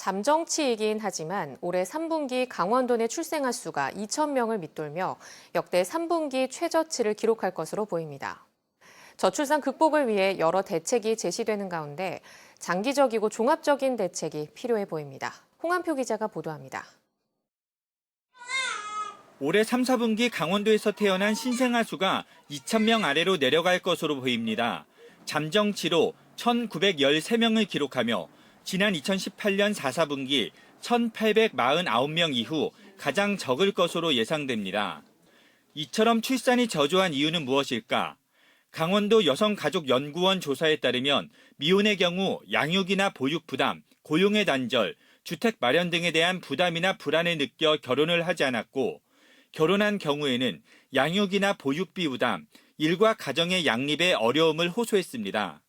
잠정치이긴 하지만 올해 3분기 강원도 내 출생아 수가 2,000명을 밑돌며 역대 3분기 최저치를 기록할 것으로 보입니다. 저출산 극복을 위해 여러 대책이 제시되는 가운데 장기적이고 종합적인 대책이 필요해 보입니다. 홍한표 기자가 보도합니다. 올해 3, 4분기 강원도에서 태어난 신생아 수가 2,000명 아래로 내려갈 것으로 보입니다. 잠정치로 1,913명을 기록하며 지난 2018년 4, 4분기 1,849명 이후 가장 적을 것으로 예상됩니다. 이처럼 출산이 저조한 이유는 무엇일까? 강원도 여성가족연구원 조사에 따르면 미혼의 경우 양육이나 보육 부담, 고용의 단절, 주택 마련 등에 대한 부담이나 불안을 느껴 결혼을 하지 않았고 결혼한 경우에는 양육이나 보육비 부담, 일과 가정의 양립에 어려움을 호소했습니다.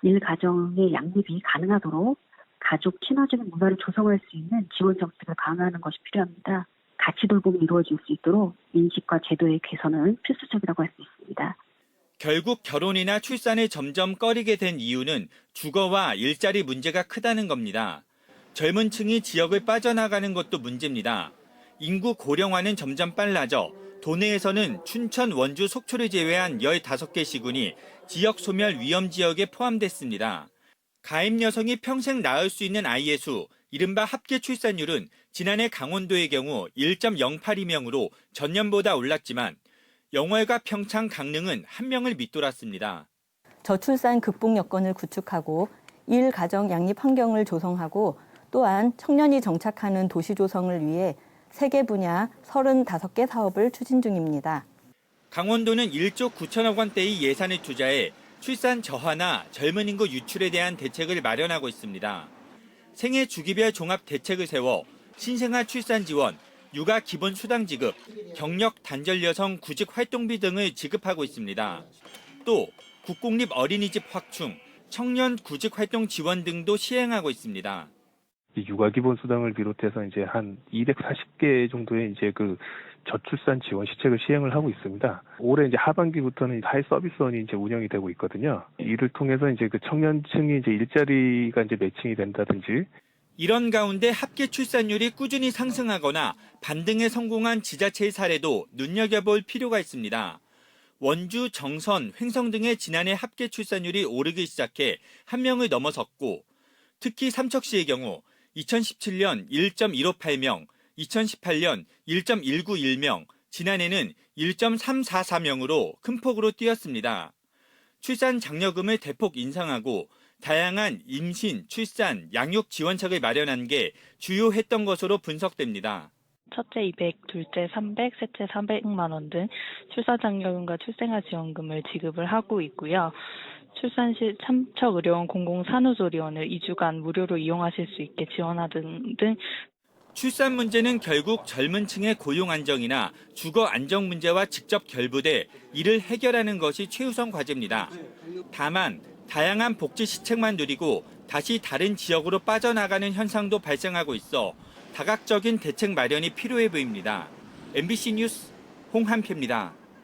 일 가정의 양립이 가능하도록 가족 친화적인 문화를 조성할 수 있는 지원 정책을 강화하는 것이 필요합니다. 가치 돌봄이 이루어질 수 있도록 인식과 제도의 개선은 필수적이라고 할 수 있습니다. 결국 결혼이나 출산을 점점 꺼리게 된 이유는 주거와 일자리 문제가 크다는 겁니다. 젊은 층이 지역을 빠져나가는 것도 문제입니다. 인구 고령화는 점점 빨라져 도내에서는 춘천, 원주, 속초를 제외한 15개 시군이 지역 소멸 위험 지역에 포함됐습니다. 가임 여성이 평생 낳을 수 있는 아이의 수, 이른바 합계 출산율은 지난해 강원도의 경우 1.08명으로 전년보다 올랐지만 영월과 평창, 강릉은 1명을 밑돌았습니다. 저출산 극복 여건을 구축하고 일, 가정, 양립 환경을 조성하고 또한 청년이 정착하는 도시 조성을 위해 세개 분야 35개 사업을 추진 중입니다. 강원도는 1조 9천억 원대의 예산을 투자해 출산 저하나 젊은 인구 유출에 대한 대책을 마련하고 있습니다. 생애 주기별 종합 대책을 세워 신생아 출산 지원, 육아 기본 수당 지급, 경력 단절 여성 구직 활동비 등을 지급하고 있습니다. 또 국공립 어린이집 확충, 청년 구직 활동 지원 등도 시행하고 있습니다. 육아 기본 수당을 비롯해서 이제 한 240개 정도의 이제 그 저출산 지원 시책을 시행을 하고 있습니다. 올해 이제 하반기부터는 사회 서비스원이 이제 운영이 되고 있거든요. 이를 통해서 이제 그 청년층이 이제 일자리가 이제 매칭이 된다든지. 이런 가운데 합계 출산율이 꾸준히 상승하거나 반등에 성공한 지자체의 사례도 눈여겨볼 필요가 있습니다. 원주, 정선, 횡성 등의 지난해 합계 출산율이 오르기 시작해 1명을 넘어섰고 특히 삼척시의 경우 2017년 1.158명, 2018년 1.191명, 지난해는 1.344명으로 큰 폭으로 뛰었습니다. 출산 장려금을 대폭 인상하고 다양한 임신, 출산, 양육 지원책을 마련한 게 주요했던 것으로 분석됩니다. 첫째 200, 둘째 300, 셋째 400만 원 등 출산장려금과 출생아 지원금을 지급을 하고 있고요. 출산 시 참척의료원 공공산후조리원을 2주간 무료로 이용하실 수 있게 지원하는 등 출산 문제는 결국 젊은 층의 고용 안정이나 주거 안정 문제와 직접 결부돼 이를 해결하는 것이 최우선 과제입니다. 다만 다양한 복지 시책만 누리고 다시 다른 지역으로 빠져나가는 현상도 발생하고 있어 다각적인 대책 마련이 필요해 보입니다. MBC 뉴스 홍한표입니다.